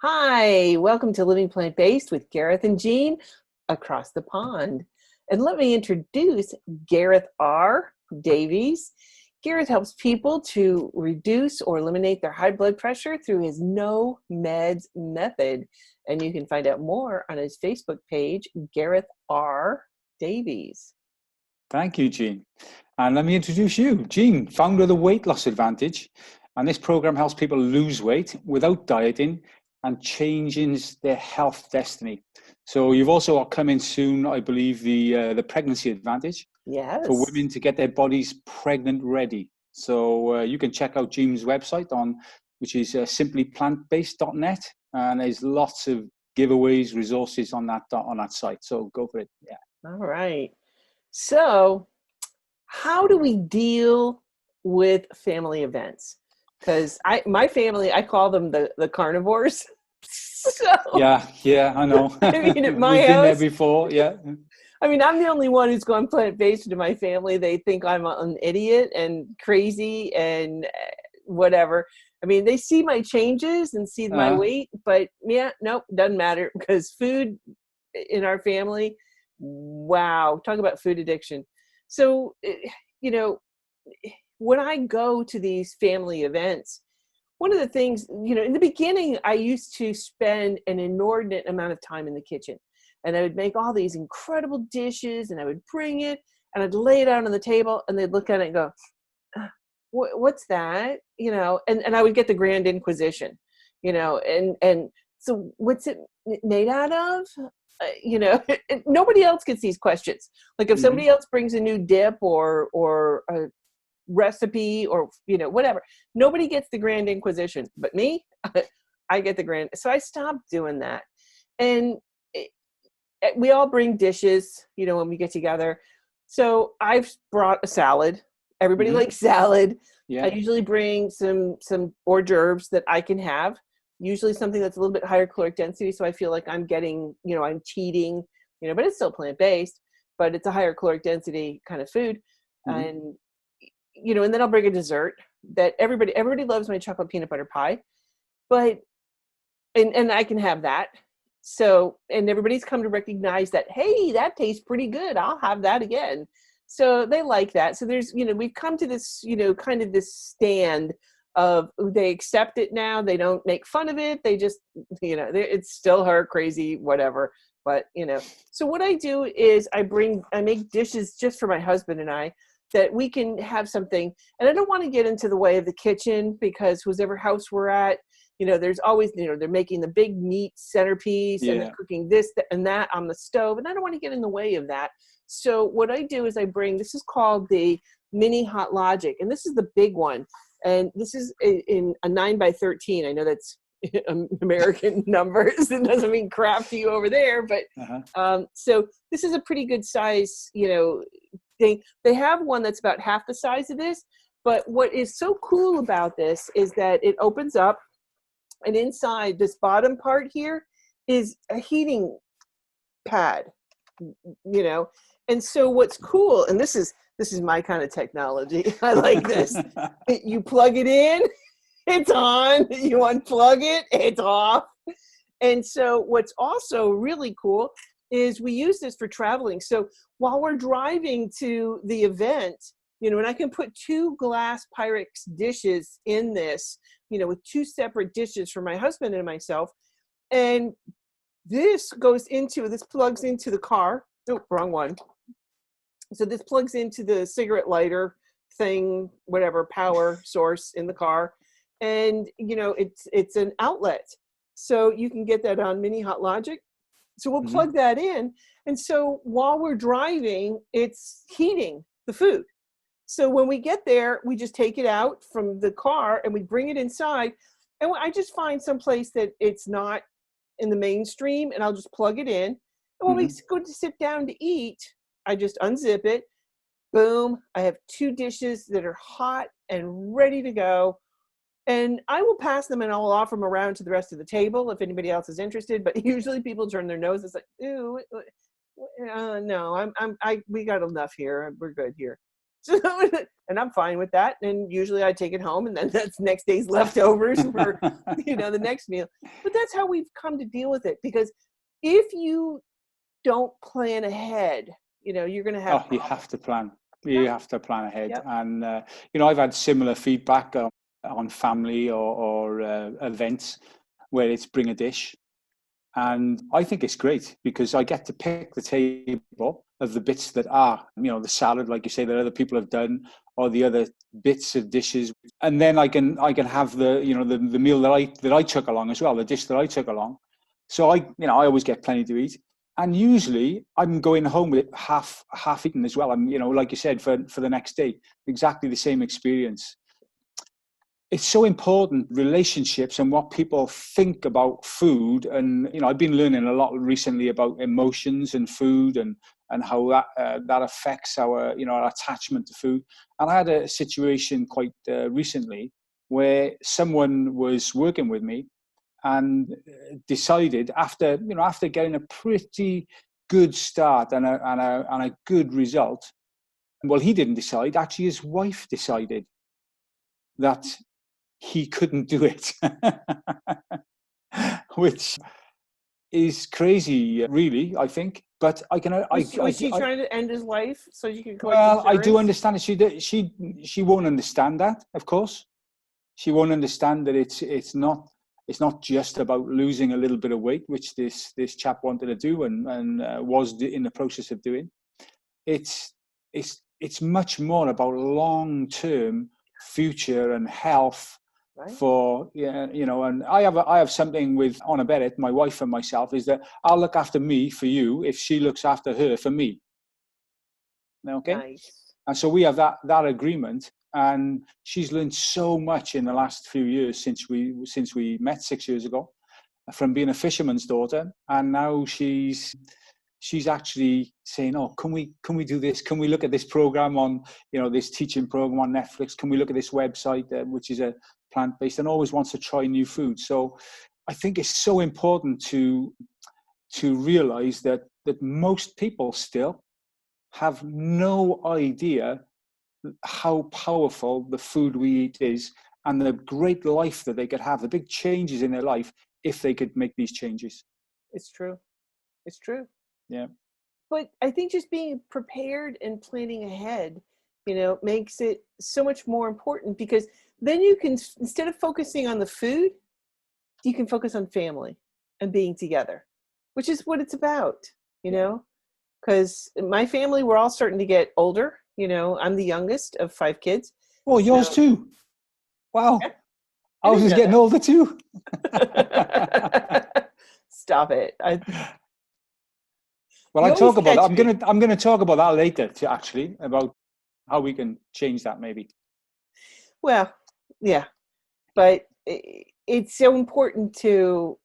Hi, welcome to Living Plant Based with Gareth and Jeanne across the pond. And let me introduce Gareth R Davies. Gareth helps people to reduce or eliminate their high blood pressure through his no meds method. And you can find out more on his Facebook page, Gareth R Davies. Thank you, Jeanne. And let me introduce you, Jeanne, founder of the Weight Loss Advantage. And this program helps people lose weight without dieting and changes their health destiny. So you've also got coming soon, I believe, the pregnancy advantage for Yes. women to get their bodies pregnant ready. So you can check out Jeanne's website which is simplyplantbased.net, and there's lots of giveaways, resources on that site. So go for it. Yeah. All right. So, how do we deal with family events? Because my family, I call them the carnivores. So, Yeah, I know. I mean, at my We've been there house, before. Yeah. I mean, I'm the only one who's gone plant-based to my family. They think I'm an idiot and crazy and whatever. I mean, they see my changes and see my Uh, weight, but yeah, nope, doesn't matter because food in our family, wow, talk about food addiction. So, you know, when I go to these family events, one of the things, in the beginning, I used to spend an inordinate amount of time in the kitchen, and I would make all these incredible dishes, and I would bring it and I'd lay it out on the table, and they'd look at it and go, what's that? And I would get the Grand Inquisition, and so what's it made out of? Nobody else gets these questions. Like if mhm. somebody else brings a new dip or a recipe or whatever, nobody gets the Grand Inquisition, but me. I get the grand. So I stopped doing that, and we all bring dishes, when we get together. So I've brought a salad. Everybody Mhm. likes salad. I Yeah. usually bring some hors d'oeuvres that I can have. Usually something that's a little bit higher caloric density, so I feel like I'm getting, I'm cheating, but it's still plant based, but it's a higher caloric density kind of food, Mhm. and and then I'll bring a dessert that everybody loves my chocolate peanut butter pie, but and I can have that. So, and everybody's come to recognize that, hey, that tastes pretty good. I'll have that again. So they like that. So there's, we've come to this, kind of this stand of they accept it now. They don't make fun of it. They just, it's still her crazy, whatever. But, so what I do is I make dishes just for my husband and I that we can have something. And I don't want to get into the way of the kitchen because whoever house we're at, there's always, they're making the big meat centerpiece and they're Yeah. cooking this and that on the stove. And I don't want to get in the way of that. So what I do is this is called the mini hot logic. And this is the big one. And this is in a 9x13. I know that's American numbers. It doesn't mean crap to you over there, but Uh-huh. so this is a pretty good size, they have one that's about half the size of this. But what is so cool about this is that it opens up, and inside this bottom part here is a heating pad, you know. And so what's cool, and this is my kind of technology. I like this. You plug it in, it's on. You unplug it, it's off. And so what's also really cool is we use this for traveling. So while we're driving to the event, and I can put 2 glass Pyrex dishes in this, with 2 separate dishes for my husband and myself. And this plugs into the car. Oh, wrong one. So this plugs into the cigarette lighter thing, whatever power source in the car. And, it's an outlet. So you can get that on Mini Hot Logic. So we'll Mhm. plug that in. And so while we're driving, it's heating the food. So when we get there, we just take it out from the car and we bring it inside. And I just find some place that it's not in the mainstream, and I'll just plug it in. And when we Mhm. go to sit down to eat, I just unzip it. Boom. I have 2 dishes that are hot and ready to go. And I will pass them and I will offer them around to the rest of the table if anybody else is interested. But usually people turn their noses like, ooh, no, we got enough here. We're good here. So, and I'm fine with that. And usually I take it home, and then that's next day's leftovers for, the next meal. But that's how we've come to deal with it. Because if you don't plan ahead, you're going to have you have to plan. You have to plan ahead. Yep. And, I've had similar feedback on family or events where it's bring a dish. And I think it's great because I get to pick the table of the bits that are, the salad, like you say, that other people have done, or the other bits of dishes. And then I can have the meal that I took along as well, the dish that I took along. So I always get plenty to eat. And usually I'm going home with it half eaten as well. I'm, like you said, for the next day, exactly the same experience. It's so important, relationships and what people think about food. And, I've been learning a lot recently about emotions and food and how that affects our, our attachment to food. And I had a situation quite recently where someone was working with me and decided after getting a pretty good start and a good result. Well, he didn't decide. Actually, his wife decided that he couldn't do it, which is crazy, really, I think. But I can. Was she trying to end his life so you could collect Well, insurance? I do understand it. She won't understand that, of course. She won't understand that it's not just about losing a little bit of weight, which this chap wanted to do and was in the process of doing. It's much more about long-term future and health. Right. For and I have something with on about it, my wife and myself, is that I'll look after me for you if she looks after her for me. Okay. Nice. And so we have that agreement, and she's learned so much in the last few years since we met 6 years ago, from being a fisherman's daughter, and now she's actually saying, "Oh, can we do this? Can we look at this program on this teaching program on Netflix? Can we look at this website which is a plant-based?" And always wants to try new food. So I think it's so important to realize that most people still have no idea how powerful the food we eat is and the great life that they could have, the big changes in their life if they could make these changes. It's true. It's true. Yeah. But I think just being prepared and planning ahead, makes it so much more important, because then you can, instead of focusing on the food, you can focus on family and being together, which is what it's about, because my family, we're all starting to get older. I'm the youngest of 5 kids. Oh, yours too. Wow. Yeah. I was just getting older too. Stop it. Well, I'm going to talk about that later, actually, about how we can change that maybe. Well, yeah, but it's so important to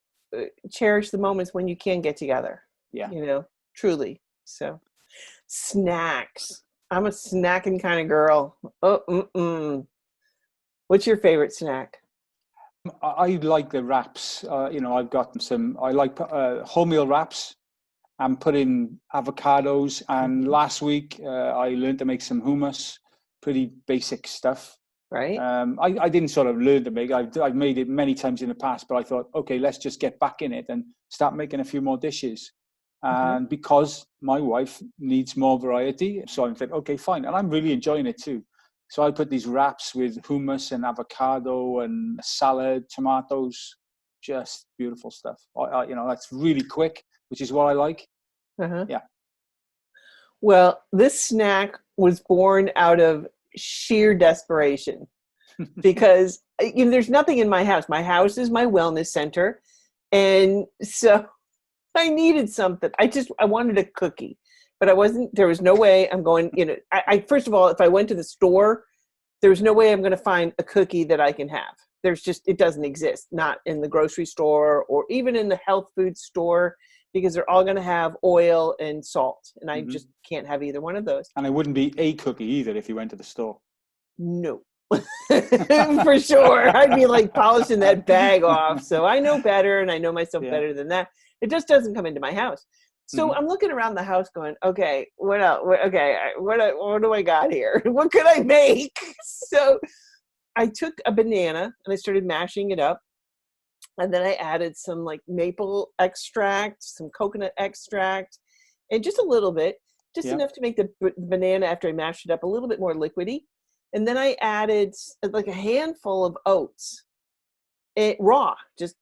cherish the moments when you can get together. Yeah. Truly. So, snacks. I'm a snacking kind of girl. What's your favorite snack? I like the wraps. I've got some. I like wholemeal wraps. I'm putting avocados, and last week I learned to make some hummus. Pretty basic stuff. Right. I didn't sort of learn to make. I've made it many times in the past, but I thought, okay, let's just get back in it and start making a few more dishes. And because my wife needs more variety, so I said, okay, fine, and I'm really enjoying it too. So I put these wraps with hummus and avocado and salad, tomatoes, just beautiful stuff. That's really quick, which is what I like. Yeah. Well, this snack was born out of sheer desperation because there's nothing in my house. My house is my wellness center, and so I needed something. I wanted a cookie, but there was no way I'm going, I first of all, if I went to the store, there was no way I'm going to find a cookie that I can have. It doesn't exist, not in the grocery store or even in the health food store, because they're all going to have oil and salt, and I just can't have either one of those. And it wouldn't be a cookie either if you went to the store. No. For sure. I'd be like polishing that bag off. So I know better, and I know myself better than that. It just doesn't come into my house. So I'm looking around the house going, okay, what else? What do I got here? What could I make? So I took a banana and I started mashing it up. And then I added some like maple extract, some coconut extract, and just a little bit, just enough to make the banana, after I mashed it up, a little bit more liquidy. And then I added like a handful of oats, raw, just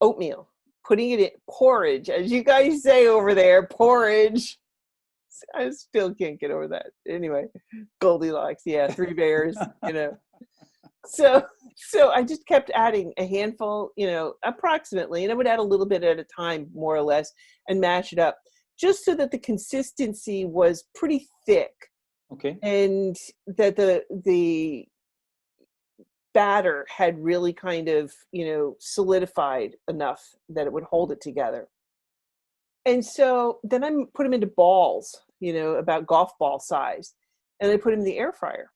oatmeal, putting it in porridge, as you guys say over there, porridge. I still can't get over that. Anyway, Goldilocks, yeah, three bears, So I just kept adding a handful, approximately, and I would add a little bit at a time, more or less, and mash it up, just so that the consistency was pretty thick. Okay. And that the batter had really kind of, solidified enough that it would hold it together. And so then I put them into balls, about golf ball size, and I put them in the air fryer.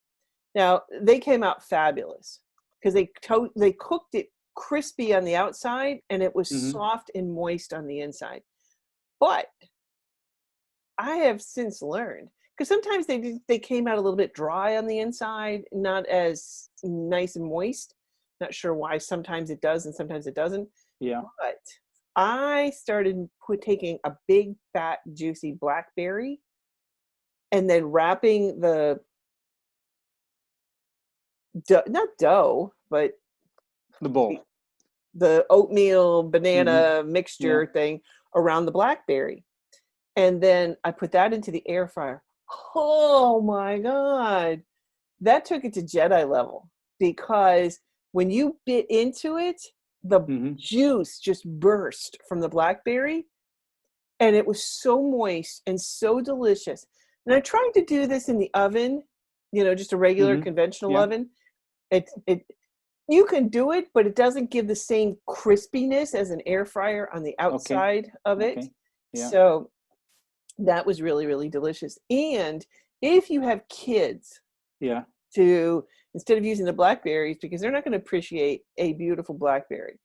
Now, they came out fabulous because they cooked it crispy on the outside and it was soft and moist on the inside. But I have since learned, because sometimes they came out a little bit dry on the inside, not as nice and moist. Not sure why. Sometimes it does and sometimes it doesn't. Yeah. But I started taking a big, fat, juicy blackberry and then wrapping the not dough, but the bowl, the oatmeal banana mixture thing around the blackberry. And then I put that into the air fryer. Oh my God. That took it to Jedi level, because when you bit into it, the juice just burst from the blackberry, and it was so moist and so delicious. And I tried to do this in the oven, just a regular conventional oven. You can do it, but it doesn't give the same crispiness as an air fryer on the outside of it. Yeah. So that was really, really delicious. And if you have kids, instead of using the blackberries, because they're not going to appreciate a beautiful blackberry,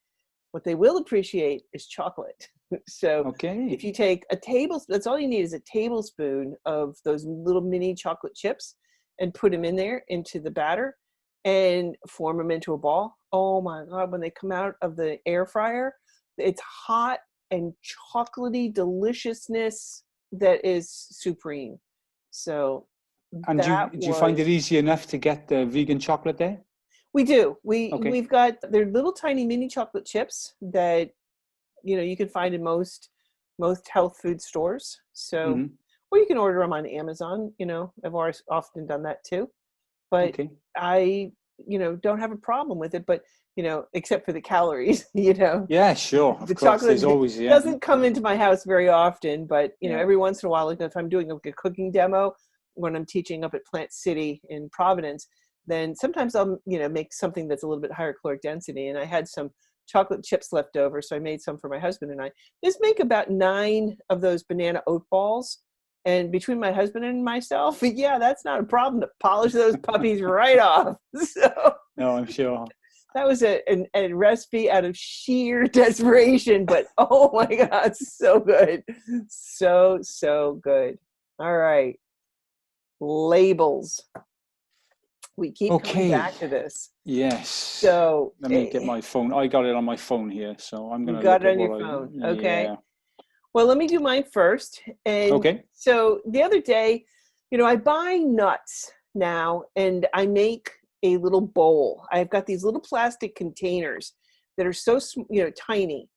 what they will appreciate is chocolate. So if you take a tablespoon, that's all you need, is a tablespoon of those little mini chocolate chips, and put them in there into the batter and form them into a ball. Oh my God, when they come out of the air fryer, it's hot and chocolatey deliciousness that is supreme. So, and do you find it easy enough to get the vegan chocolate there? We do. We've got, they're little tiny mini chocolate chips that you can find in most health food stores. So, or you can order them on Amazon. I've always often done that too. But I, don't have a problem with it. But except for the calories, Yeah, sure. The chocolate always doesn't come into my house very often, but every once in a while, like if I'm doing a cooking demo, when I'm teaching up at Plant City in Providence, then sometimes I'll make something that's a little bit higher caloric density. And I had some chocolate chips left over, so I made some for my husband and I. Just make about 9 of those banana oat balls. And between my husband and myself, that's not a problem to polish those puppies right off. So no, I'm sure. That was a recipe out of sheer desperation, but oh my God, so good. So good. All right. Labels. We keep coming back to this. Yes. So let me get my phone. I got it on my phone here, so I'm going to look at your phone. Okay. Yeah. Well, let me do mine first. And so the other day, I buy nuts now, and I make a little bowl. I've got these little plastic containers that are so tiny.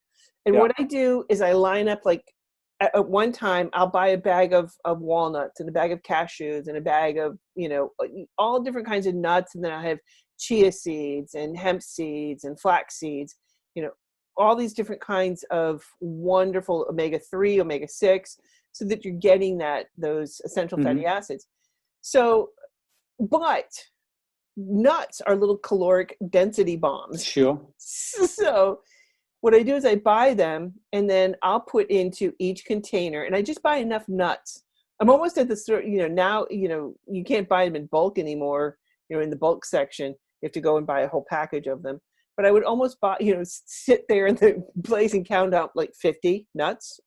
And what I do is I line up, like at one time I'll buy a bag of walnuts and a bag of cashews and a bag of, all different kinds of nuts. And then I have chia seeds and hemp seeds and flax seeds, all these different kinds of wonderful omega-3, omega-6, so that you're getting those essential fatty acids. So, but nuts are little caloric density bombs. Sure. So what I do is I buy them, and then I'll put into each container, and I just buy enough nuts. I'm almost at the store, now, you can't buy them in bulk anymore, in the bulk section. You have to go and buy a whole package of them. But I would almost sit there in the place and count out like 50 nuts,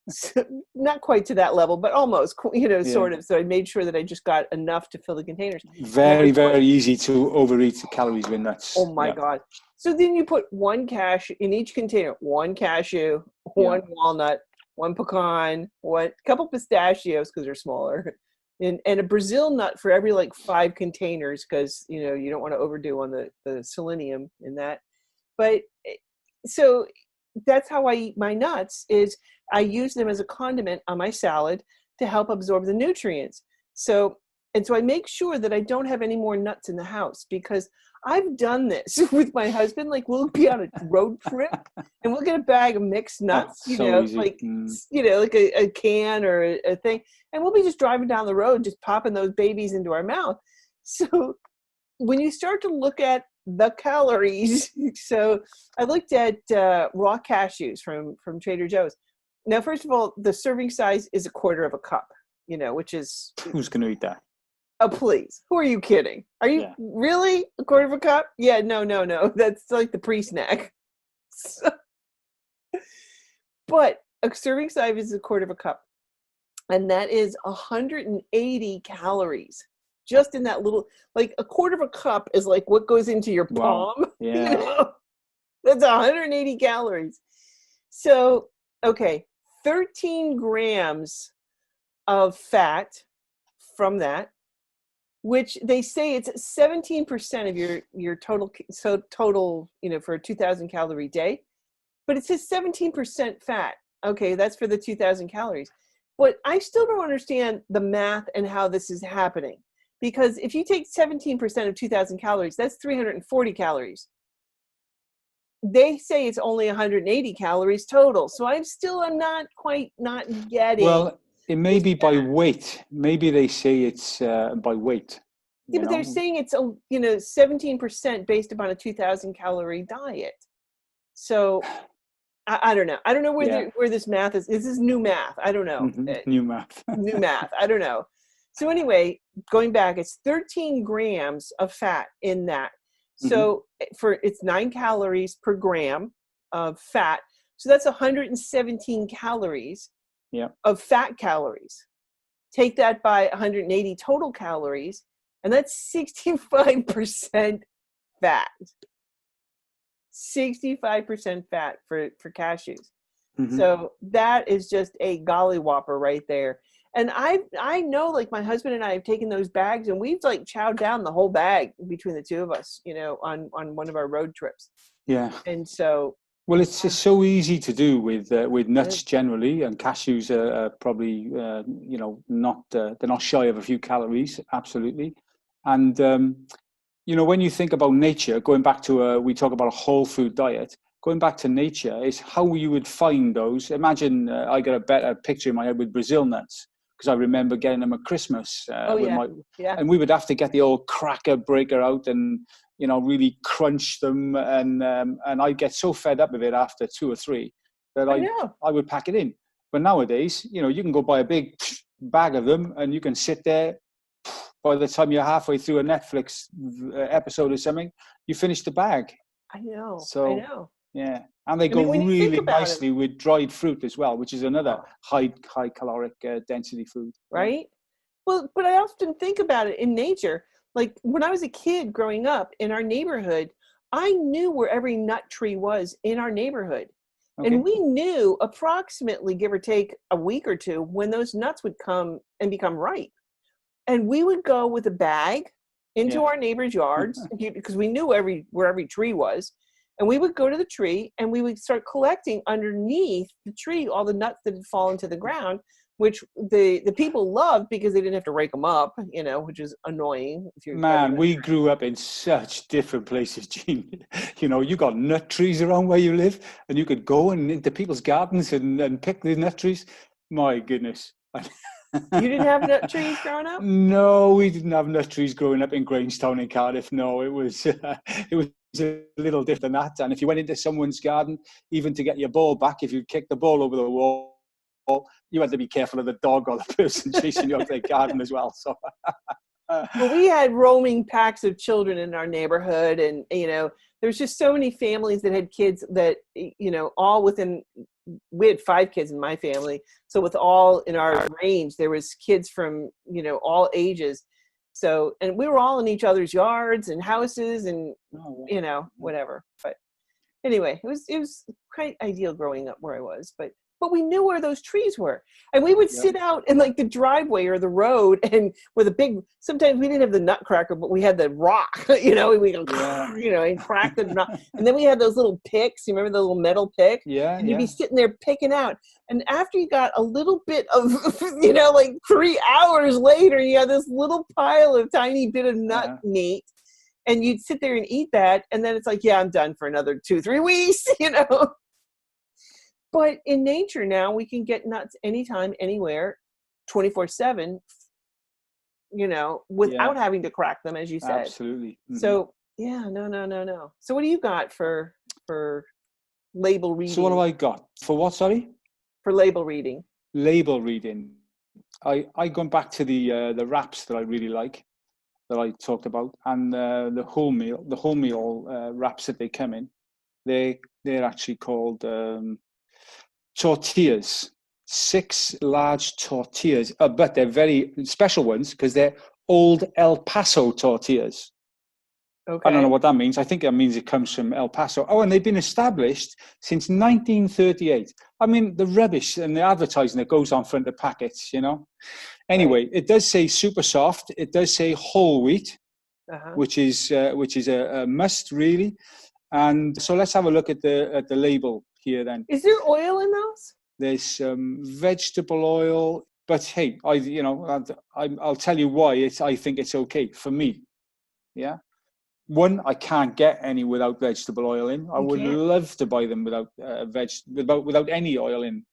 So, not quite to that level, but almost, Yeah. sort of. So I made sure that I just got enough to fill the containers. Very, very easy to overeat the calories with nuts. Oh my God. So then you put one cashew in each container, one cashew, one walnut, one pecan, one couple pistachios because they're smaller, and a Brazil nut for every like 5 containers because you don't want to overdo on the selenium in that. But so that's how I eat my nuts, is I use them as a condiment on my salad to help absorb the nutrients. So I make sure that I don't have any more nuts in the house, because I've done this with my husband. Like, we'll be on a road trip and we'll get a bag of mixed nuts, like a can or a thing. And we'll be just driving down the road, just popping those babies into our mouth. So when you start to look at the calories, so I looked at raw cashews from Trader Joe's. Now, first of all, the serving size is 1/4 cup, which is... Who's going to eat that? Oh, please. Who are you kidding? Are you really 1/4 cup? Yeah, no. That's like the pre-snack. So, but a serving size is 1/4 cup. And that is 180 calories. Just in that little, like 1/4 cup is like what goes into your palm. Wow. Yeah. That's 180 calories. So, okay, 13 grams of fat from that, which they say it's 17% of your total, for a 2,000 calorie day. But it says 17% fat. Okay, that's for the 2,000 calories. But I still don't understand the math and how this is happening. Because if you take 17% of 2,000 calories, that's 340 calories. They say it's only 180 calories total. So I'm not quite getting. Well, it may be by weight. Maybe they say it's by weight. Yeah, but they're saying it's 17% based upon a 2,000 calorie diet. So I don't know. I don't know where this math is. This is new math. I don't know. New math. New math. I don't know. So anyway, going back, it's 13 grams of fat in that. So it's 9 calories per gram of fat. So that's 117 calories of fat calories. Take that by 180 total calories, and that's 65% fat. 65% fat for cashews. So that is just a golly whopper right there. And I know, like, my husband and I have taken those bags and we've like chowed down the whole bag between the two of us, on one of our road trips. Yeah. And so, well, it's just so easy to do with nuts generally, and cashews are probably they're not shy of a few calories, absolutely. And when you think about nature, going back to we talk about a whole food diet. Going back to nature is how you would find those. Imagine I got a better picture in my head with Brazil nuts, because I remember getting them at Christmas. And we would have to get the old cracker breaker out and really crunch them, and I'd get so fed up with it after 2 or 3 that I would pack it in. But nowadays, you can go buy a big bag of them and you can sit there. By the time you're halfway through a Netflix episode or something, you finish the bag. I know. So, I know. Yeah, and they go really nicely with dried fruit as well, which is another high caloric density food. Right. Well, but I often think about it in nature. Like when I was a kid growing up in our neighborhood, I knew where every nut tree was in our neighborhood. Okay. And we knew approximately, give or take a week or two, when those nuts would come and become ripe. And we would go with a bag into our neighbors' yards because we knew where every tree was. And we would go to the tree and we would start collecting underneath the tree all the nuts that had fallen to the ground, which the people loved because they didn't have to rake them up, which is annoying. We grew up in such different places, Jeanne. You got nut trees around where you live, and you could go into people's gardens and pick the nut trees. My goodness. You didn't have nut trees growing up? No, we didn't have nut trees growing up in Grangestown in Cardiff. No, it was a little different than that. And if you went into someone's garden, even to get your ball back, if you kicked the ball over the wall, you had to be careful of the dog or the person chasing you out their garden as well. So, well, we had roaming packs of children in our neighborhood, and there's just so many families that had kids that all within we had 5 kids in my family. So with all in our range, there was kids from, all ages. So, and we were all in each other's yards and houses and, whatever. But anyway, it was quite ideal growing up where I was, but we knew where those trees were. And we would sit out in like the driveway or the road and with a big, sometimes we didn't have the nutcracker, but we had the rock, and we go, and crack the nut. And then we had those little picks. You remember the little metal pick? Yeah. And you'd be sitting there picking out. And after you got a little bit of, like 3 hours later, you had this little pile of tiny bit of nut meat. And you'd sit there and eat that. And then it's like, yeah, I'm done for another 2-3 weeks, But in nature now, we can get nuts anytime, anywhere, 24/7, without having to crack them, as you said. Absolutely. Mm-hmm. So, no. So what do you got for label reading? So what have I got? For what, sorry? For label reading. Label reading. I gone back to the wraps that I really like, that I talked about, and the wholemeal wraps that they come in. They're actually called tortillas, 6 large tortillas, but they're very special ones because they're old El Paso tortillas. Okay. I don't know what that means. I think that means it comes from El Paso. Oh, and they've been established since 1938. I mean, the rubbish and the advertising that goes on front of packets, Anyway, It does say super soft. It does say whole wheat, which is a must, really. And so let's have a look at the label here then. Is there oil in those? There's vegetable oil, but hey, I'll tell you why I think it's okay for me. Yeah. One, I can't get any without vegetable oil in. I would love to buy them without without any oil in.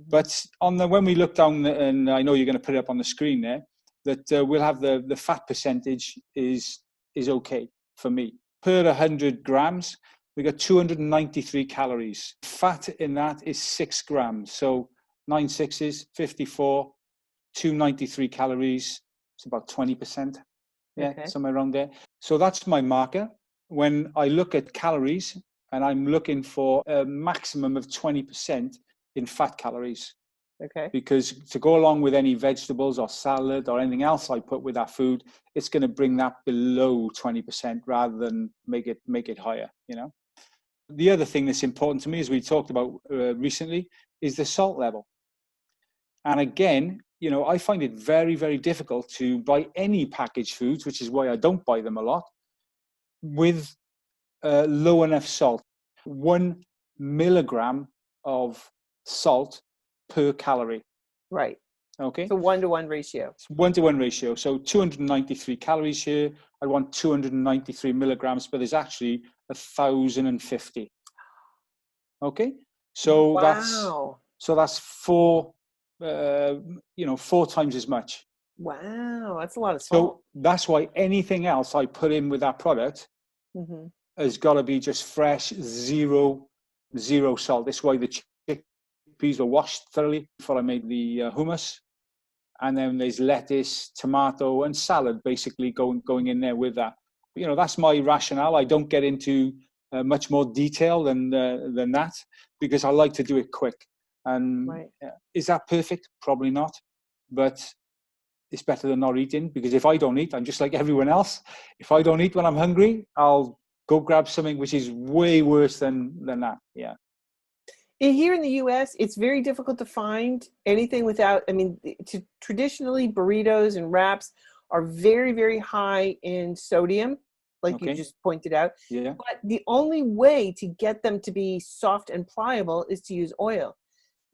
But when we look down, and I know you're going to put it up on the screen there, that we'll have the fat percentage is okay for me. Per 100 grams, we got 293 calories. Fat in that is 6 grams. So 9 6s, 54, 293 calories. It's about 20%. Yeah, somewhere around there. So that's my marker. When I look at calories, and I'm looking for a maximum of 20% in fat calories. Okay. Because to go along with any vegetables or salad or anything else I put with that food, it's going to bring that below 20% rather than make it higher, The other thing that's important to me, as we talked about recently, is the salt level. And again, I find it very, very difficult to buy any packaged foods, which is why I don't buy them a lot, with low enough salt. 1 milligram of salt per calorie. Right. Okay. So 1-to-1 ratio. It's 1-to-1 ratio. So 293 calories here. I want 293 milligrams, but there's actually 1,050. Okay. So that's 4 times as much. Wow, that's a lot of salt. So that's why anything else I put in with that product has got to be just fresh, zero salt. That's why the chickpeas were washed thoroughly before I made the hummus. And then there's lettuce, tomato, and salad basically going in there with that. That's my rationale. I don't get into much more detail than that because I like to do it quick. And is that perfect? Probably not. But it's better than not eating, because if I don't eat, I'm just like everyone else. If I don't eat when I'm hungry, I'll go grab something which is way worse than that. Yeah. Here in the U.S., it's very difficult to find anything without, traditionally burritos and wraps are very, very high in sodium, like you just pointed out. Yeah. But the only way to get them to be soft and pliable is to use oil.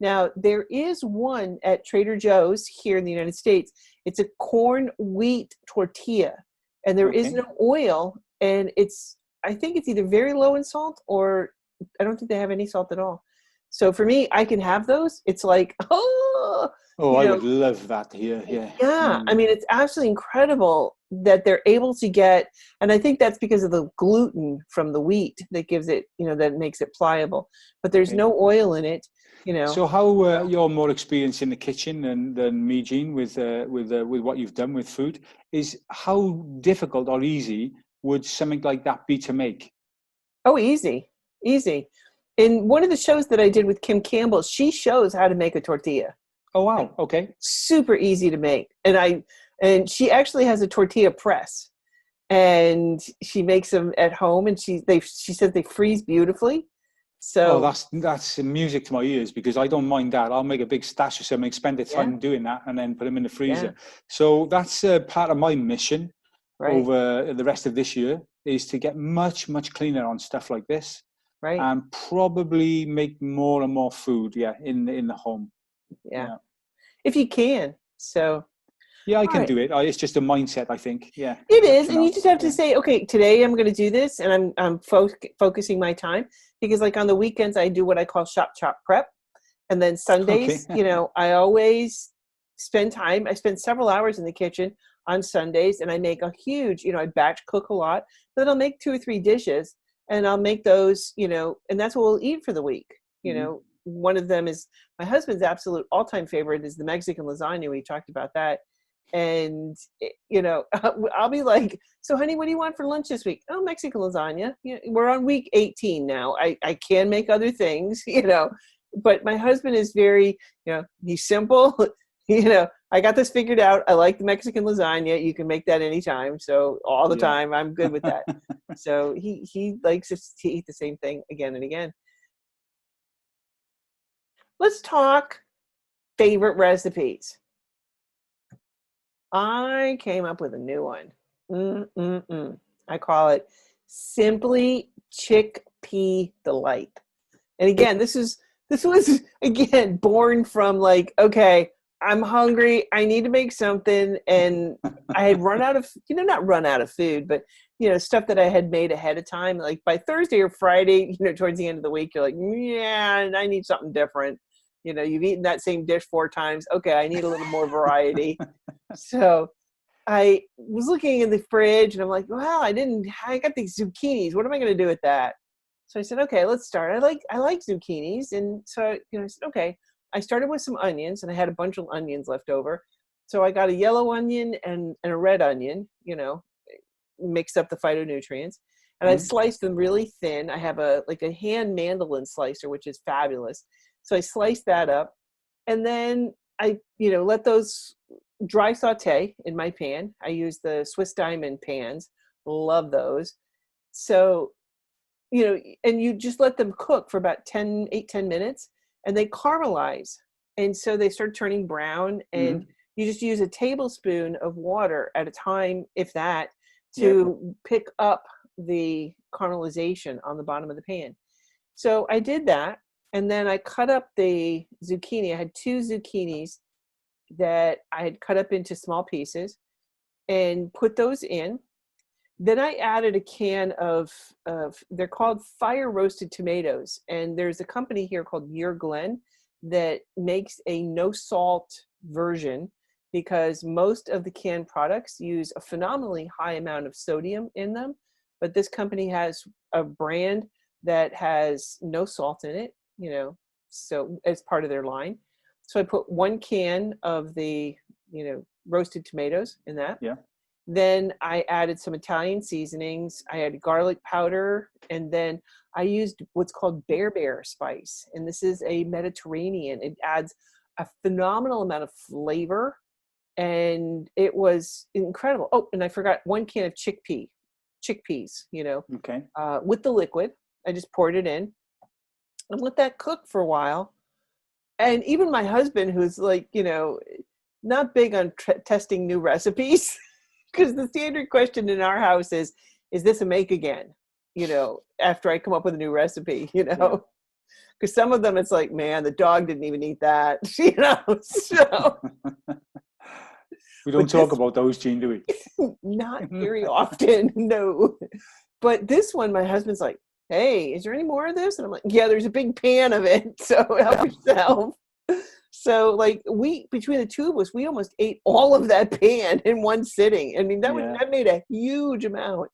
Now, there is one at Trader Joe's here in the United States. It's a corn wheat tortilla, and there is no oil, and I think it's either very low in salt, or I don't think they have any salt at all. So for me, I can have those. It's like, I would love that here. Yeah. Yeah. It's absolutely incredible that they're able to get, and I think that's because of the gluten from the wheat that gives it, that makes it pliable. But there's no oil in it. So how you're more experienced in the kitchen than me, Jeanne, with what you've done with food, is how difficult or easy would something like that be to make? Oh, easy. in one of the shows that I did with Kim Campbell, she shows how to make a tortilla. Oh, wow. Okay. Super easy to make. And she actually has a tortilla press, and she makes them at home, and she says they freeze beautifully. So that's music to my ears, because I don't mind that. I'll make a big stash of something, spend the time doing that, and then put them in the freezer. Yeah. So that's part of my mission over the rest of this year, is to get much, much cleaner on stuff like this. Right. And probably make more and more food, in the home. Yeah. If you can. So. Yeah, I can do it. It's just a mindset, I think. Yeah. It is. And you just have to say, okay, today I'm going to do this, and I'm focusing my time, because like on the weekends I do what I call shop prep. And then Sundays, I always spend time. I spend several hours in the kitchen on Sundays, and I make a huge, I batch cook a lot, but I'll make 2 or 3 dishes, and I'll make those, and that's what we'll eat for the week. One of them is my husband's absolute all-time favorite is the Mexican lasagna. We talked about that. And, I'll be like, so honey, what do you want for lunch this week? Oh, Mexican lasagna. We're on week 18 now. I can make other things, but my husband is very, he's simple, I got this figured out. I like the Mexican lasagna. You can make that anytime. So all the time, I'm good with that. So he likes to eat the same thing again and again. Let's talk favorite recipes. I came up with a new one. I call it Simply Chickpea Delight. And again, this was again born from like, okay, I'm hungry. I need to make something, and I had run out of, not run out of food, but stuff that I had made ahead of time. Like by Thursday or Friday, towards the end of the week, you're like, yeah, I need something different. You've eaten that same dish 4 times. Okay, I need a little more variety. So I was looking in the fridge, and I'm like, well, I got these zucchinis. What am I going to do with that? So I said, okay, let's start. I like zucchinis. And so, I said, okay. I started with some onions, and I had a bunch of onions left over. So I got a yellow onion and a red onion, mixed up the phytonutrients. And I sliced them really thin. I have a hand mandolin slicer, which is fabulous. So I sliced that up, and then I, let those dry saute in my pan. I use the Swiss Diamond pans. Love those. So, and you just let them cook for about 10 minutes, and they caramelize. And so they start turning brown, and you just use a tablespoon of water at a time, if that, to pick up the caramelization on the bottom of the pan. So I did that. And then I cut up the zucchini. I had 2 zucchinis that I had cut up into small pieces and put those in. Then I added a can of they're called fire roasted tomatoes. And there's a company here called Year Glen that makes a no salt version, because most of the canned products use a phenomenally high amount of sodium in them. But this company has a brand that has no salt in it. So as part of their line. So I put 1 can of the, roasted tomatoes in that. Yeah. Then I added some Italian seasonings. I had garlic powder, and then I used what's called bear spice. And this is a Mediterranean. It adds a phenomenal amount of flavor, and it was incredible. Oh, and I forgot 1 can of chickpeas, Okay. With the liquid. I just poured it in and let that cook for a while. And even my husband, who's like, not big on testing new recipes, because the standard question in our house is this a make again? After I come up with a new recipe, because some of them it's like, man, the dog didn't even eat that, so. We don't talk about those, Jeanne, do we? Not very often, no. But this one, my husband's like, hey, is there any more of this? And I'm like, yeah, there's a big pan of it, so help yourself. So like between the 2 of us, we almost ate all of that pan in one sitting. I mean, that made a huge amount,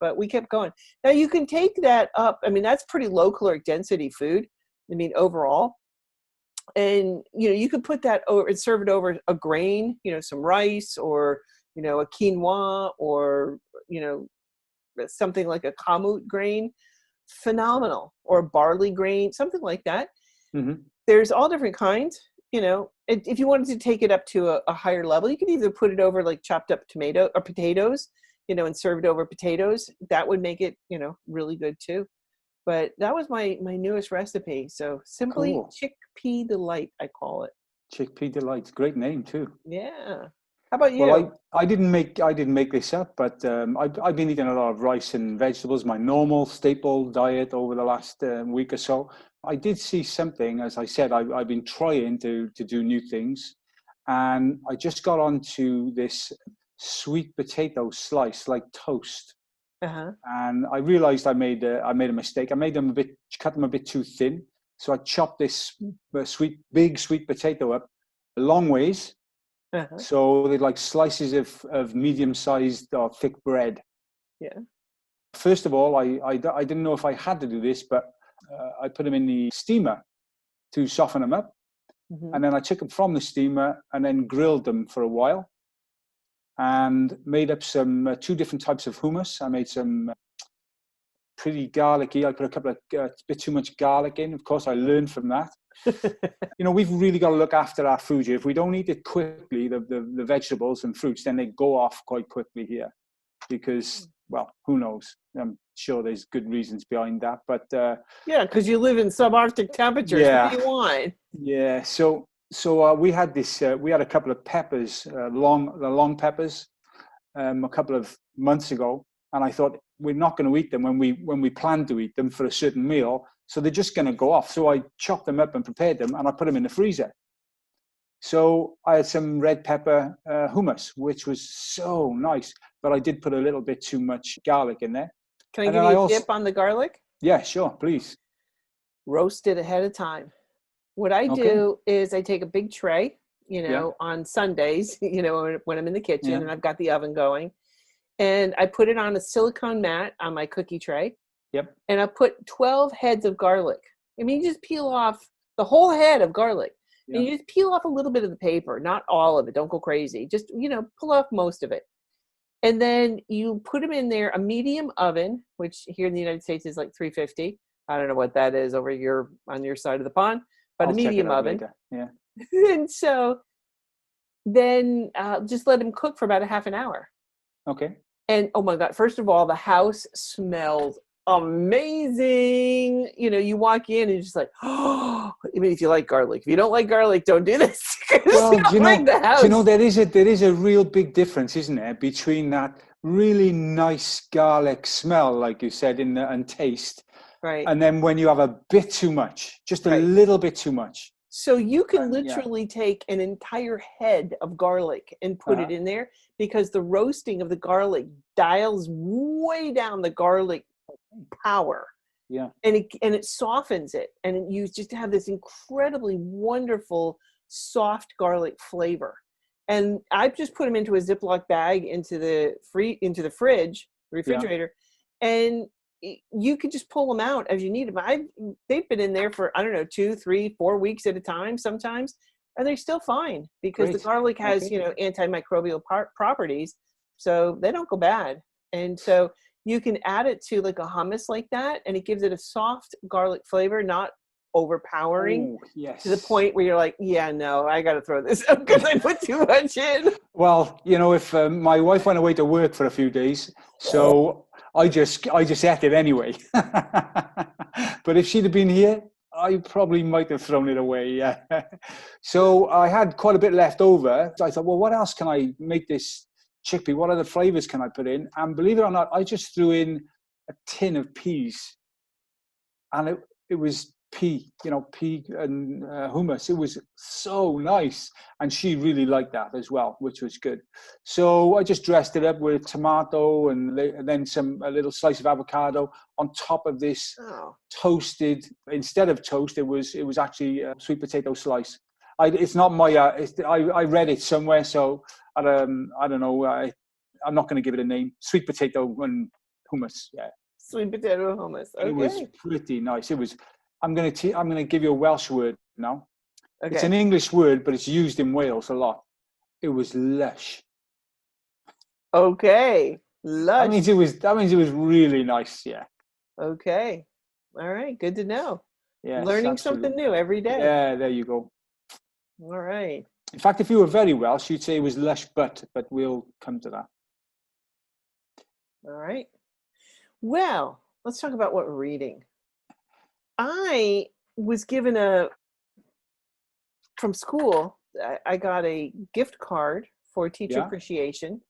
but we kept going. Now you can take that up. I mean, that's pretty low caloric density food. I mean, overall. And, you could put that over and serve it over a grain, some rice, or, a quinoa, or, something like a kamut grain. phenomenal. Or barley grain, something like that. Mm-hmm. There's all different kinds. You know, if you wanted to take it up to a higher level, you could either put it over like chopped up tomato or potatoes, you know, and serve it over potatoes. That would make it, you know, really good too. But that was my newest recipe. So simply Cool. chickpea delight, I call it. Chickpea delights, great name too. Yeah. How about you? Well, I didn't make this up, but I've been eating a lot of rice and vegetables, my normal staple diet over the last week or so. I did see something, as I said, I've been trying to do new things, and I just got onto this sweet potato slice like toast, Uh-huh. and I realized I made a mistake. I made them cut them a bit too thin, so I chopped this big sweet potato up long ways. Uh-huh. So they're like slices of medium-sized or thick bread. Yeah. First of all, I didn't know if I had to do this, but I put them in the steamer to soften them up. Mm-hmm. And then I took them from the steamer and then grilled them for a while and made up some 2 different types of hummus. I made some pretty garlicky. I put a couple of bit too much garlic in. Of course, I learned from that. You know, we've really got to look after our food here. If we don't eat it quickly, the vegetables and fruits, then they go off quite quickly here because, well, who knows? I'm sure there's good reasons behind that. But yeah, because you live in subarctic temperatures. yeah, What do you want? Yeah. So we had this. We had a couple of peppers, long peppers, a couple of months ago, and I thought we're not going to eat them when we plan to eat them for a certain meal. So they're just going to go off. So I chopped them up and prepared them, and I put them in the freezer. So I had some red pepper hummus, which was so nice, but I did put a little bit too much garlic in there. Can I give you a tip on the garlic? Yeah, sure, please. Roast it ahead of time. What I do is I take a big tray, you know, on Sundays, you know, when I'm in the kitchen and I've got the oven going, and I put it on a silicone mat on my cookie tray. Yep. And I put 12 heads of garlic. I mean, you just peel off the whole head of garlic. Yeah. And you just peel off a little bit of the paper, not all of it. Don't go crazy. Just, you know, pull off most of it. And then you put them in there, a medium oven, which here in the United States is like 350. I don't know what that is over on your side of the pond, but a medium oven. Later. Yeah. And so then just let them cook for about a half an hour. Okay. And oh my God, first of all, the house smelled amazing. You know, you walk in and you're just like, oh, I mean, if you like garlic. If you don't like garlic, don't do this. Well, do you know, there is a real big difference, isn't there, between that really nice garlic smell, like you said, and taste, right? And then when you have a bit too much, just a little bit too much. So you can literally take an entire head of garlic and put it in there, because the roasting of the garlic dials way down the garlic power. Yeah. And it softens it, and you just have this incredibly wonderful soft garlic flavor. And I just put them into a Ziploc bag into the fridge, the refrigerator, and you could just pull them out as you need them. They've been in there for, I don't know, 2, 3, 4 weeks at a time sometimes, and they're still fine because the garlic has, you know, antimicrobial properties, so they don't go bad. And so you can add it to like a hummus like that, and it gives it a soft garlic flavor, not overpowering to the point where you're like, yeah, no, I got to throw this out because I put too much in. Well, you know, if my wife went away to work for a few days, so I just ate it anyway. But if she'd have been here, I probably might have thrown it away. Yeah. So I had quite a bit left over. So I thought, well, what else can I make this chickpea? What other flavors can I put in? And believe it or not, I just threw in a tin of peas, and it was pea and hummus. It was so nice, and she really liked that as well, which was good. So I just dressed it up with tomato and then a little slice of avocado on top of this toasted. Instead of toast, it was actually a sweet potato slice. It's not my. I read it somewhere, so I don't know. I'm not going to give it a name. Sweet potato and hummus. Yeah. Sweet potato hummus. Okay. It was pretty nice. It was. I'm going to give you a Welsh word now. Okay. It's an English word, but it's used in Wales a lot. It was lush. Okay, lush. That means it was really nice. Yeah. Okay. All right. Good to know. Yes, Learning something absolutely. new every day. Yeah, there you go. All right. In fact, if you were very Welsh, you'd say it was lush but we'll come to that. All right. Well, let's talk about what we're reading. I was given from school, I got a gift card for teacher Yeah, appreciation.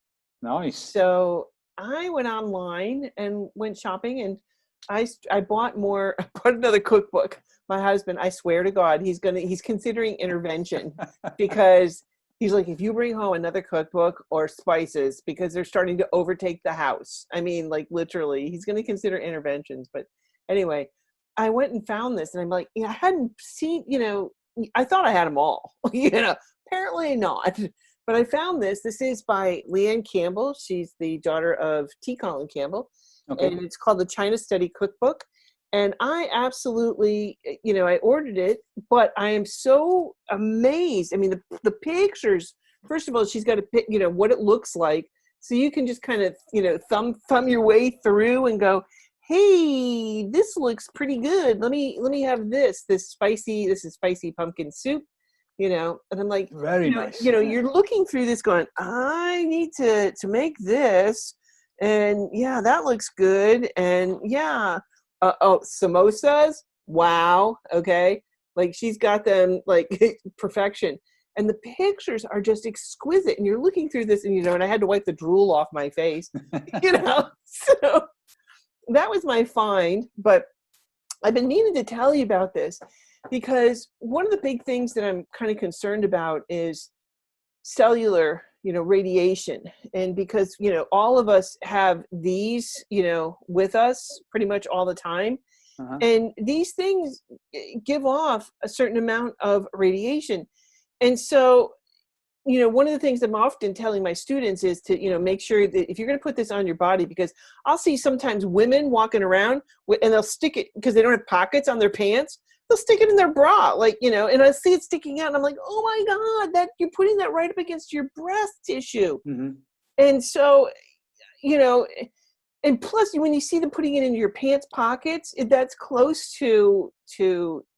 nice. So I went online and went shopping, and I bought more. I bought another cookbook. My husband, I swear to God, he's considering intervention because he's like, if you bring home another cookbook or spices, because they're starting to overtake the house. I mean, like literally, he's going to consider interventions. But anyway, I went and found this, and I'm like, I hadn't seen, I thought I had them all, apparently not. But I found this. This is by Leanne Campbell. She's the daughter of T. Colin Campbell. Okay. And it's called the China Study Cookbook. And I absolutely, I ordered it, but I am so amazed. I mean, the pictures, first of all, she's got a pic, what it looks like. So you can just kind of, thumb your way through and go, hey, this looks pretty good. Let me have this is spicy pumpkin soup. And I'm like, Very nice. You're looking through this going, I need to make this. And yeah, that looks good. And yeah, samosas. Wow. Okay. Like she's got them like perfection. And the pictures are just exquisite. And you're looking through this and, and I had to wipe the drool off my face, so that was my find. But I've been meaning to tell you about this because one of the big things that I'm kind of concerned about is cellular, radiation. And because, all of us have these, with us pretty much all the time. Uh-huh. And these things give off a certain amount of radiation. And so, one of the things I'm often telling my students is to, make sure that if you're going to put this on your body, because I'll see sometimes women walking around and they'll stick it because they don't have pockets on their pants. They'll stick it in their bra, and I see it sticking out and I'm like, oh my God, that you're putting that right up against your breast tissue. Mm-hmm. And so, and plus when you see them putting it into your pants pockets, that's close to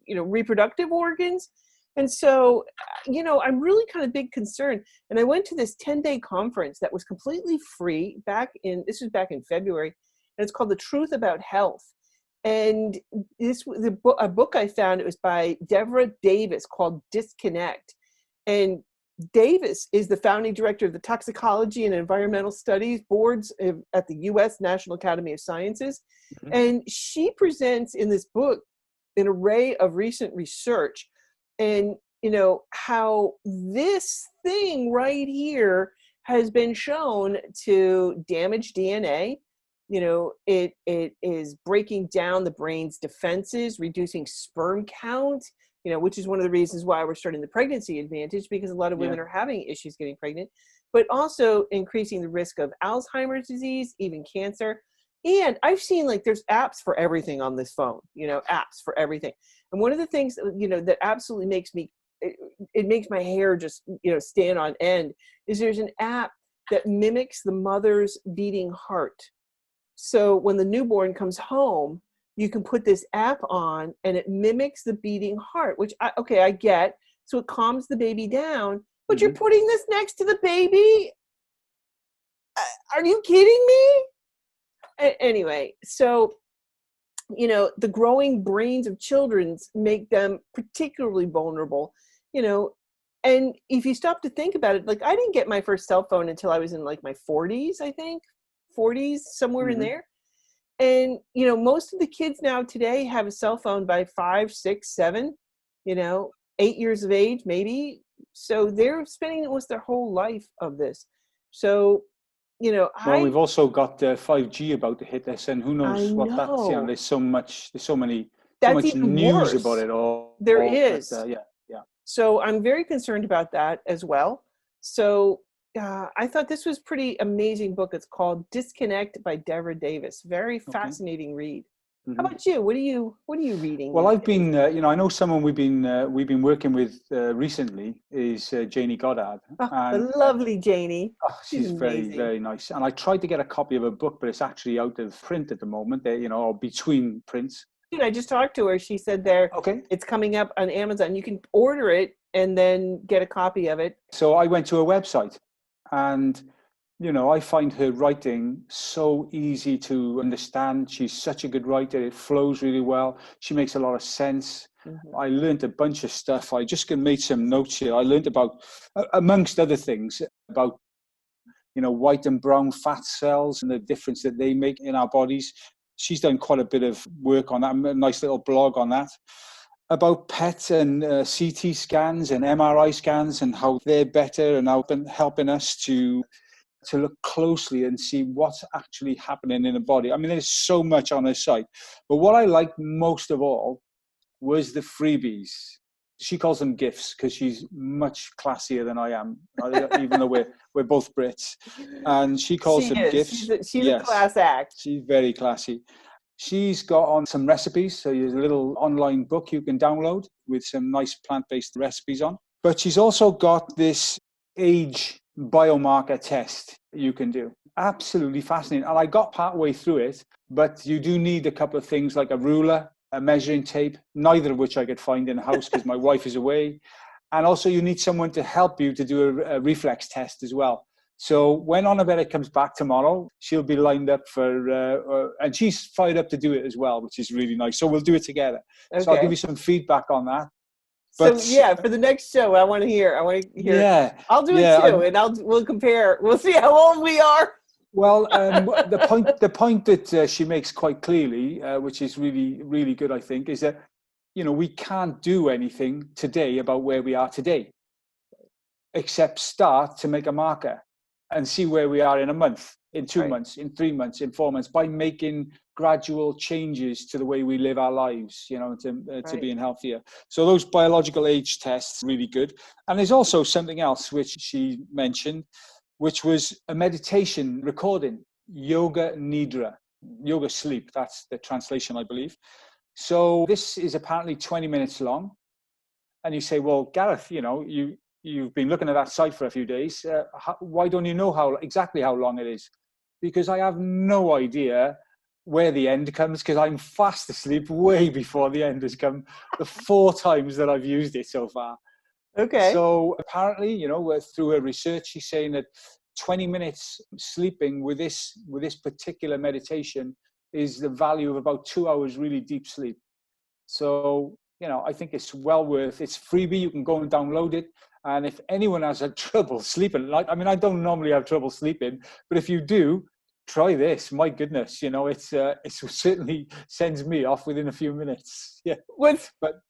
reproductive organs. And so, I'm really kind of big concern. And I went to this 10-day conference that was completely free this was back in February, and it's called The Truth About Health. And a book I found, it was by Deborah Davis called Disconnect. And Davis is the founding director of the Toxicology and Environmental Studies boards at the U.S. National Academy of Sciences. Mm-hmm. And she presents in this book an array of recent research and, how this thing right here has been shown to damage DNA. It is breaking down the brain's defenses, reducing sperm count, which is one of the reasons why we're starting the pregnancy advantage, because a lot of women are having issues getting pregnant, but also increasing the risk of Alzheimer's disease, even cancer. And I've seen there's apps for everything on this phone, apps for everything. And one of the things, that absolutely makes it makes my hair just, stand on end is there's an app that mimics the mother's beating heart. So when the newborn comes home, you can put this app on and it mimics the beating heart, which I get. So it calms the baby down, but you're putting this next to the baby? Are you kidding me? Anyway, so, the growing brains of children make them particularly vulnerable, and if you stop to think about it, I didn't get my first cell phone until I was in my 40s, I think. 40s, somewhere in there. And, most of the kids now today have a cell phone by 5, 6, 7, 8 years of age, maybe. So they're spending almost their whole life of this. So, well, we've also got 5G about to hit us, and who knows what that's, there's so much news worse about it all. There is. Yeah. So I'm very concerned about that as well. So I thought this was pretty amazing book. It's called Disconnect by Deborah Davis. Very fascinating read. How about you? What are you reading? Well, I've been, I know someone we've been working with recently is Janie Goddard. The lovely Janie. She's very, very nice. And I tried to get a copy of her book, but it's actually out of print at the moment. Or between prints. I just talked to her. She said Okay. it's coming up on Amazon. You can order it and then get a copy of it. So I went to her website, and I find her writing so easy to understand. She's such a good writer. It flows really well. She makes a lot of sense. Mm-hmm. I learned a bunch of stuff. I just made some notes here. I learned about, amongst other things, about white and brown fat cells and the difference that they make in our bodies. She's done quite a bit of work on that, a nice little blog on that, about PET and CT scans and MRI scans and how they're better and helping us to look closely and see what's actually happening in the body. I mean, there's so much on her site. But what I liked most of all was the freebies. She calls them gifts because she's much classier than I am, even though we're both Brits. And she calls them gifts. She's a class act. She's very classy. She's got on some recipes. So there's a little online book you can download with some nice plant-based recipes on. But she's also got this age biomarker test you can do. Absolutely fascinating. And I got partway through it, but you do need a couple of things like a ruler, a measuring tape, neither of which I could find in the house because my wife is away. And also you need someone to help you to do a reflex test as well. So when Annabella comes back tomorrow, she'll be lined up for, and she's fired up to do it as well, which is really nice. So we'll do it together. Okay. So I'll give you some feedback on that. But, so yeah, for the next show, I want to hear. Yeah, I'll do it too, and we'll compare. We'll see how old we are. Well, the point that she makes quite clearly, which is really, really good, I think, is that we can't do anything today about where we are today, except start to make a marker and see where we are in a month, in 2 months, in 3 months, in 4 months, by making gradual changes to the way we live our lives, to being healthier. So those biological age tests, really good. And there's also something else which she mentioned, which was a meditation recording, yoga nidra, yoga sleep. That's the translation, I believe. So this is apparently 20 minutes long. And you say, well, Gareth, you've been looking at that site for a few days. Why don't you know exactly how long it is? Because I have no idea where the end comes, because I'm fast asleep way before the end has come, the 4 times that I've used it so far. Okay. So apparently, through her research, she's saying that 20 minutes sleeping with this particular meditation is the value of about 2 hours really deep sleep. So, I think it's well worth. It's freebie. You can go and download it. And if anyone has had trouble sleeping, I don't normally have trouble sleeping, but if you do, try this. My goodness, it certainly sends me off within a few minutes. Yeah. What's your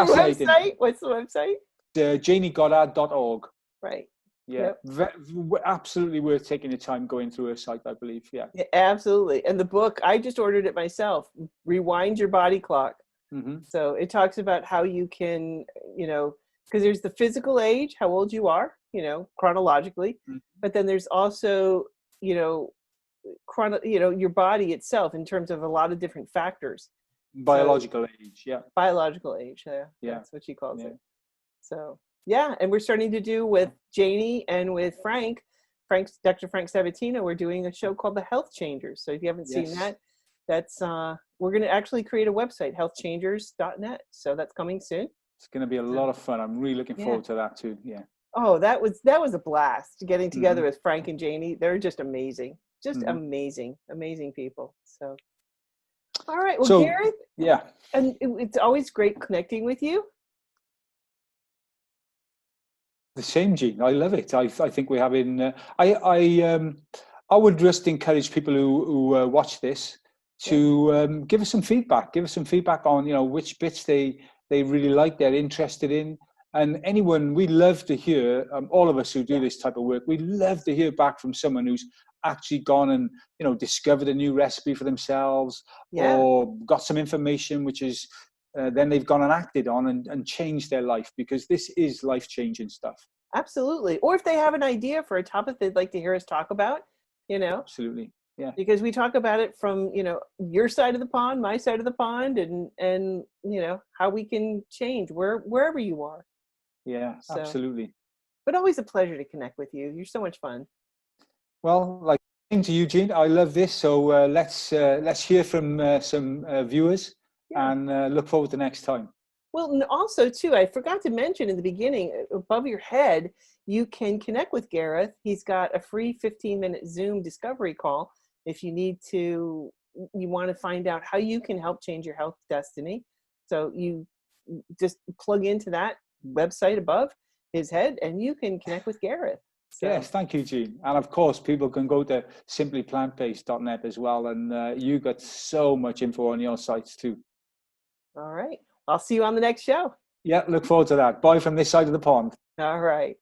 website? What's the website? JanieGoddard.org. Right. Yeah. Yep. Absolutely worth taking the time going through her site, I believe. Yeah. Absolutely. And the book, I just ordered it myself. Rewind Your Body Clock. Mm-hmm. So it talks about how you can, because there's the physical age, how old you are, chronologically, mm-hmm. But then there's also, your body itself in terms of a lot of different factors. Biological age, yeah. Biological age, yeah. That's what she calls it. So, yeah, and we're starting to do with Janie and with Dr. Frank Sabatino, we're doing a show called The Health Changers. So if you haven't seen that, that's we're going to actually create a website, healthchangers.net. So that's coming soon. It's going to be a lot of fun. I'm really looking forward to that too. Yeah. Oh, that was a blast getting together with Frank and Janie. They're just amazing. Just amazing people. So, all right. Well, Gareth. Yeah. And it's always great connecting with you. The same, Jeanne. I love it. I think we're having. I would just encourage people who watch this to give us some feedback. Give us some feedback on which bits they really like, they're interested in, and anyone. We love to hear. All of us who do this type of work, we love to hear back from someone who's actually gone and discovered a new recipe for themselves, or got some information which is. Then they've gone and acted on and changed their life, because this is life-changing stuff. Absolutely. Or if they have an idea for a topic they'd like to hear us talk about, Absolutely. Yeah. Because we talk about it from, your side of the pond, my side of the pond, and how we can change wherever you are. Yeah, absolutely. But always a pleasure to connect with you. You're so much fun. Well, to you, Jeanne, I love this. So let's hear from some viewers. Yeah. and look forward to next time. Well, and also too, I forgot to mention in the beginning, above your head, you can connect with Gareth. He's got a free 15-minute Zoom discovery call if you need to, you want to find out how you can help change your health destiny. So you just plug into that website above his head and you can connect with Gareth. So. Yes, thank you, Jeanne. And of course, people can go to simplyplantbased.net as well. And you got so much info on your sites too. All right. I'll see you on the next show. Yeah, look forward to that. Bye from this side of the pond. All right.